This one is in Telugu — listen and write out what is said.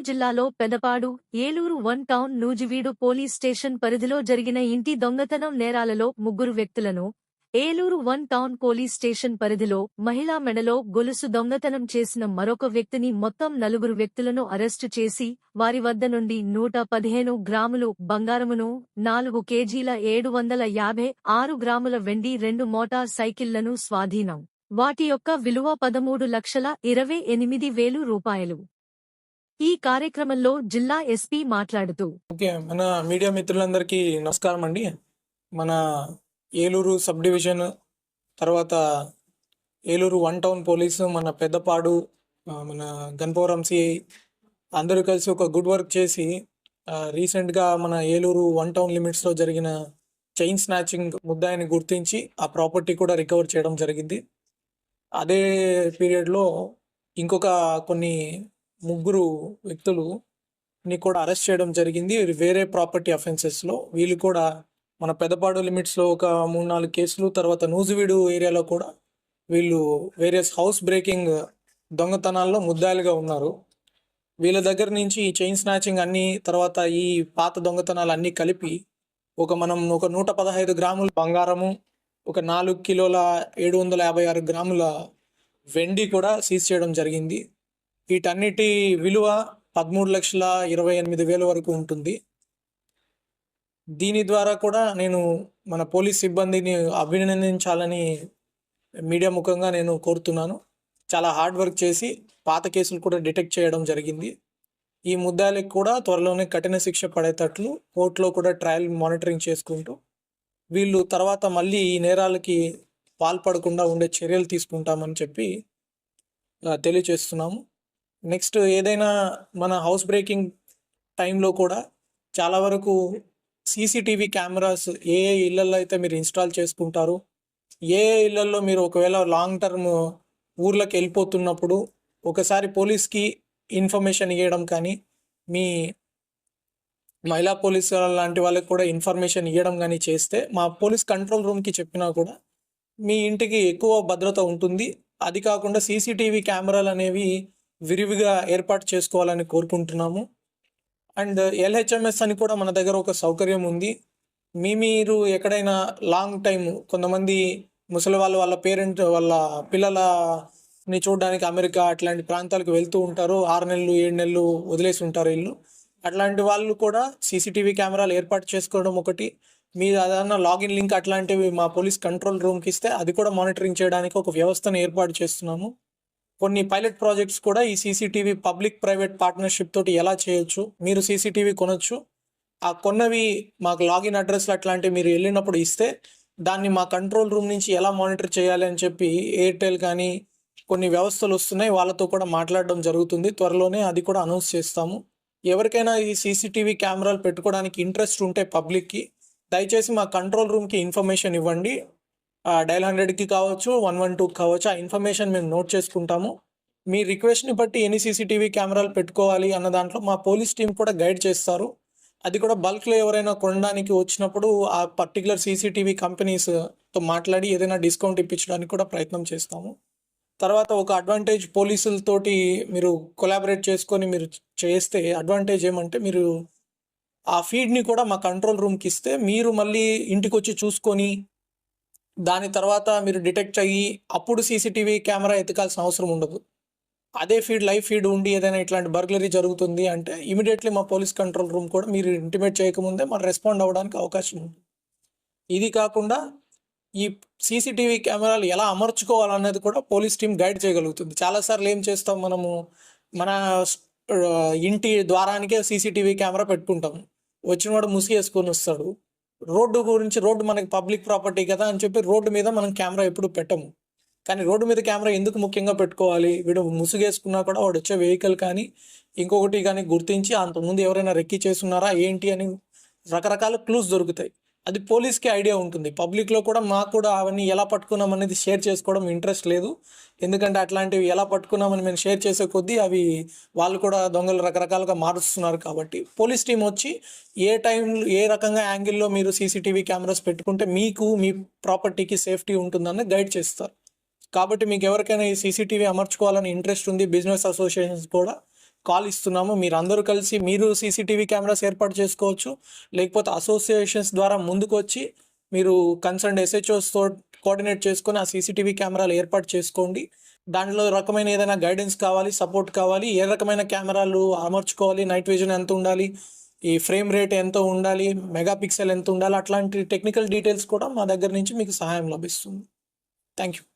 జిల్లాలో Pedapadu, Eluru one town Nuzvid police station పరిధిలో జరిగిన ఇంటి దొంగతనం నేరాలలో ముగ్గురు వ్యక్తులను, Eluru one town police station పరిధిలో మహిళా మెడలో గొలుసు దొంగతనం చేసిన మరొక వ్యక్తిని మొత్తం 4 వ్యక్తులను అరెస్టు చేసి వారి వద్ద నుండి 115 గ్రాములు బంగారమును, 4 కేజీల 756 గ్రాముల వెండి, 2 మోటార్ సైకిళ్లను స్వాధీనం. వాటి యొక్క విలువ 13,28,000 రూపాయలు. ఈ కార్యక్రమంలో జిల్లా ఎస్పీ మాట్లాడుతూ, మన మీడియా మిత్రులందరికీ నమస్కారం అండి. మన ఏలూరు సబ్ డివిజన్ తర్వాత ఏలూరు వన్ టౌన్ పోలీసు, మన పెద్దపాడు, మన గన్పవరం సిఐ అందరూ కలిసి ఒక గుడ్ వర్క్ చేసి రీసెంట్గా మన ఏలూరు వన్ టౌన్ లిమిట్స్లో జరిగిన చైన్ స్నాచింగ్ ముద్దాయిని గుర్తించి ఆ ప్రాపర్టీ కూడా రికవర్ చేయడం జరిగింది. అదే పీరియడ్లో ఇంకొక కొన్ని ముగ్గురు వ్యక్తులని కూడా అరెస్ట్ చేయడం జరిగింది వేరే ప్రాపర్టీ అఫెన్సెస్లో. వీళ్ళు కూడా మన పెద్దపాడు లిమిట్స్లో ఒక 3-4 కేసులు, తర్వాత నూజివీడు ఏరియాలో కూడా వీళ్ళు వేరియస్ హౌస్ బ్రేకింగ్ దొంగతనాల్లో ముద్దాయిలుగా ఉన్నారు. వీళ్ళ దగ్గర నుంచి ఈ చైన్ స్నాచింగ్ అన్నీ, తర్వాత ఈ పాత దొంగతనాలు అన్నీ కలిపి మనం 115 గ్రాముల బంగారము, ఒక 4 కిలోల 756 గ్రాముల వెండి కూడా సీజ్ చేయడం జరిగింది. వీటన్నిటి విలువ 13,28,000 వరకు ఉంటుంది. దీని ద్వారా కూడా నేను మన పోలీస్ సిబ్బందిని అభినందించాలని మీడియా ముఖంగా నేను కోరుతున్నాను. చాలా హార్డ్ వర్క్ చేసి పాత కేసులు కూడా డిటెక్ట్ చేయడం జరిగింది. ఈ ముద్దాయిలకు కూడా త్వరలోనే కఠిన శిక్ష పడేటట్లు కోర్టులో కూడా ట్రయల్ మానిటరింగ్ చేసుకుంటూ వీళ్ళు తర్వాత మళ్ళీ ఈ నేరాలకి పాల్పడకుండా ఉండే చర్యలు తీసుకుంటామని చెప్పి తెలియచేస్తున్నాము. నెక్స్ట్, ఏదైనా మన హౌస్ బ్రేకింగ్ టైంలో కూడా చాలా వరకు సీసీటీవీ కెమెరాస్ ఏ ఇళ్లలో అయితే మీరు ఇన్స్టాల్ చేసుకుంటారు, ఏ ఇళ్లలో మీరు ఒకవేళ లాంగ్ టర్మ్ ఊర్లోకి వెళ్ళిపోతున్నప్పుడు ఒకసారి పోలీస్కి ఇన్ఫర్మేషన్ ఇవ్వడం కానీ, మీ మహిళా పోలీస్ లాంటి వాళ్ళకి కూడా ఇన్ఫర్మేషన్ ఇవ్వడం కానీ చేస్తే మా పోలీస్ కంట్రోల్ రూమ్కి చెప్పినా కూడా మీ ఇంటికి ఎక్కువ భద్రత ఉంటుంది. అది కాకుండా సీసీటీవీ కెమెరాలు అనేవి విరివిగా ఏర్పాటు చేసుకోవాలని కోరుకుంటున్నాము. అండ్ ఎల్హెచ్ఎంఎస్ అని కూడా మన దగ్గర ఒక సౌకర్యం ఉంది. మీరు ఎక్కడైనా లాంగ్ టైం, కొంతమంది ముసలి వాళ్ళ పేరెంట్ వాళ్ళ పిల్లలని చూడడానికి అమెరికా అట్లాంటి ప్రాంతాలకు వెళ్తూ ఉంటారు, 6 నెలలు 7 నెలలు వదిలేసి ఉంటారు ఇల్లు. అట్లాంటి వాళ్ళు కూడా సీసీటీవీ కెమెరాలు ఏర్పాటు చేసుకోవడం ఒకటి. మీరు ఏదైనా లాగిన్ లింక్ అట్లాంటివి మా పోలీస్ కంట్రోల్ రూమ్కి ఇస్తే అది కూడా మానిటరింగ్ చేయడానికి ఒక వ్యవస్థను ఏర్పాటు చేస్తున్నాము. కొన్ని పైలట్ ప్రాజెక్ట్స్ కూడా ఈ సీసీటీవీ పబ్లిక్ ప్రైవేట్ పార్ట్నర్షిప్ తోటి ఎలా చేయొచ్చు, మీరు సీసీటీవీ కొనొచ్చు, ఆ కొన్నవి మాకు లాగిన్ అడ్రస్లు అట్లాంటివి మీరు వెళ్ళినప్పుడు ఇస్తే దాన్ని మా కంట్రోల్ రూమ్ నుంచి ఎలా మానిటర్ చేయాలి అని చెప్పి ఎయిర్టెల్ కానీ కొన్ని వ్యవస్థలు వస్తున్నాయి, వాళ్ళతో కూడా మాట్లాడడం జరుగుతుంది. త్వరలోనే అది కూడా అనౌన్స్ చేస్తాము. ఎవరికైనా ఈ సీసీటీవీ కెమెరాలు పెట్టుకోవడానికి ఇంట్రెస్ట్ ఉంటే పబ్లిక్కి దయచేసి మా కంట్రోల్ రూమ్కి ఇన్ఫర్మేషన్ ఇవ్వండి. డయల్ 100కి కావచ్చు, 112కి కావచ్చు, ఆ ఇన్ఫర్మేషన్ మేము నోట్ చేసుకుంటాము. మీ రిక్వెస్ట్ని బట్టి ఎన్ని సీసీటీవీ కెమెరాలు పెట్టుకోవాలి అన్న దాంట్లో మా పోలీస్ టీం కూడా గైడ్ చేస్తారు. అది కూడా బల్క్లో ఎవరైనా కొనడానికి వచ్చినప్పుడు ఆ పర్టికులర్ సీసీటీవీ కంపెనీస్తో మాట్లాడి ఏదైనా డిస్కౌంట్ ఇప్పించడానికి కూడా ప్రయత్నం చేస్తాము. తర్వాత ఒక అడ్వాంటేజ్, పోలీసులతోటి మీరు కొలాబరేట్ చేసుకొని మీరు చేస్తే అడ్వాంటేజ్ ఏమంటే, మీరు ఆ ఫీడ్ని కూడా మా కంట్రోల్ రూమ్కి ఇస్తే మీరు మళ్ళీ ఇంటికి వచ్చి చూసుకొని దాని తర్వాత మీరు డిటెక్ట్ అయ్యి అప్పుడు సీసీటీవీ కెమెరా ఎతకాల్సిన అవసరం ఉండదు. అదే ఫీడ్, లైవ్ ఫీడ్ ఉండి ఏదైనా ఇట్లాంటి బర్గ్లరీ జరుగుతుంది అంటే ఇమీడియట్లీ మా పోలీస్ కంట్రోల్ రూమ్ కూడా మీరు ఇంటిమేట్ చేయకముందే మనం రెస్పాండ్ అవ్వడానికి అవకాశం ఉంది. ఇది కాకుండా ఈ సీసీటీవీ కెమెరాలు ఎలా అమర్చుకోవాలనేది కూడా పోలీస్ టీం గైడ్ చేయగలుగుతుంది. చాలాసార్లు ఏం చేస్తాం, మనము మన ఇంటి ద్వారానికే సీసీటీవీ కెమెరా పెట్టుకుంటాము. వచ్చినవాడు ముసుగేసుకొని వస్తాడు. రోడ్డు మనకి పబ్లిక్ ప్రాపర్టీ కదా అని చెప్పి రోడ్డు మీద మనం కెమెరా ఎప్పుడు పెట్టము. కానీ రోడ్డు మీద కెమెరా ఎందుకు ముఖ్యంగా పెట్టుకోవాలి, వీడు ముసుగేసుకున్నా కూడా వాడు వచ్చే వెహికల్ కానీ ఇంకొకటి కానీ గుర్తించి అంతకుముందు ఎవరైనా రెక్కి చేస్తున్నారా ఏంటి అని రకరకాల క్లూస్ దొరుకుతాయి. అది పోలీస్కి ఐడియా ఉంటుంది. పబ్లిక్లో కూడా మాకు కూడా అవన్నీ ఎలా పట్టుకున్నాం అనేది షేర్ చేసుకోవడం ఇంట్రెస్ట్ లేదు. ఎందుకంటే అట్లాంటివి ఎలా పట్టుకున్నామని మేము షేర్ చేసే కొద్దీ అవి వాళ్ళు కూడా దొంగలు రకరకాలుగా మారుస్తున్నారు. కాబట్టి పోలీస్ టీం వచ్చి ఏ రకంగా యాంగిల్లో మీరు సీసీటీవీ కెమెరాస్ పెట్టుకుంటే మీకు మీ ప్రాపర్టీకి సేఫ్టీ ఉంటుందని గైడ్ చేస్తారు. కాబట్టి మీకు ఎవరికైనా ఈ సీసీటీవీ అమర్చుకోవాలని ఇంట్రెస్ట్ ఉంది, బిజినెస్ అసోసియేషన్స్ కూడా కాల్ ఇస్తున్నాము. మీరందరూ కలిసి మీరు సీసీటీవీ కెమెరాస్ ఏర్పాటు చేసుకోవచ్చు. లేకపోతే అసోసియేషన్స్ ద్వారా ముందుకొచ్చి మీరు కన్సర్న్డ్ ఎస్హెచ్ఓస్‌తో కోఆర్డినేట్ చేసుకొని ఆ సీసీటీవీ కెమెరాలు ఏర్పాటు చేసుకోండి. దాంట్లో రకమైన ఏదైనా గైడెన్స్ కావాలి, సపోర్ట్ కావాలి, ఏ రకమైన కెమెరాలు అమర్చుకోవాలి, నైట్ విజన్ ఎంత ఉండాలి, ఈ ఫ్రేమ్ రేట్ ఎంత ఉండాలి, మెగా పిక్సెల్ ఎంత ఉండాలి, అట్లాంటి టెక్నికల్ డీటెయిల్స్ కూడా మా దగ్గర నుంచి మీకు సహాయం లభిస్తుంది. Thank you.